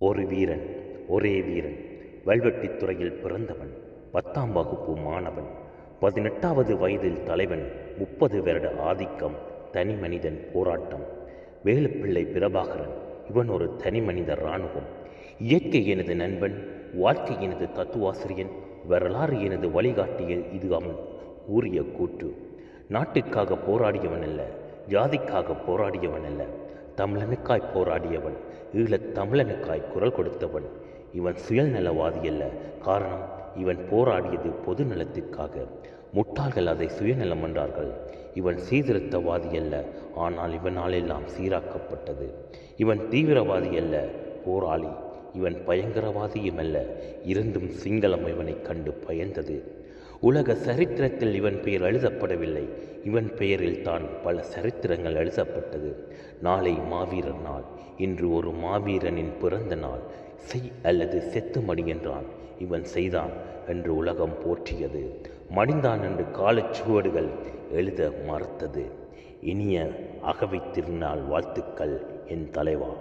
ஒரு வீரன், ஒரே வீரன். வல்வெட்டித்துறையில் பிறந்தவன், 10ஆம் வகுப்பு மாணவன், 18வது வயதில் தலைவன், 30 வருட ஆதிக்கம், தனி மனிதன் போராட்டம். வேலுப்பிள்ளை பிரபாகரன். இவன் ஒரு தனி மனித இராணுவம். இயற்கை எனது நண்பன், வாழ்க்கை எனது தத்துவாசிரியன், வரலாறு எனது வழிகாட்டிய இது அவன் கூறிய கூற்று. நாட்டுக்காக போராடியவன் அல்ல, ஜாதிக்காக போராடியவன் அல்ல, தமிழனுக்காய் போராடியவன், ஈழத் தமிழனுக்காய் குரல் கொடுத்தவன். இவன் சுயநலவாதி அல்ல. காரணம், இவன் போராடியது பொது நலத்திற்காக. முட்டாள்கள் அதை சுயநலம் என்றார்கள். இவன் சீர்திருத்தவாதி அல்ல, ஆனால் இவனால் எல்லாம் சீராக்கப்பட்டது. இவன் தீவிரவாதி அல்ல, போராளி. இவன் பயங்கரவாதியும் அல்ல, இருந்தும் சிங்களம் இவனைக் கண்டு பயந்தது. உலக சரித்திரத்தில் இவன் பெயர் எழுதப்படவில்லை, இவன் பெயரில் தான் பல சரித்திரங்கள் எழுதப்பட்டது. நாளை மாவீரர் நாள். இன்று ஒரு மாவீரனின் பிறந்த நாள். செய் அல்லது செத்து மடி என்றான். இவன் செய்தான் என்று உலகம் போற்றியது. மடிந்தான் என்று காலச்சுவடுகள் எழுத மறுத்தது. இனிய அகவை திருநாள் வாழ்த்துக்கள் என் தலைவா.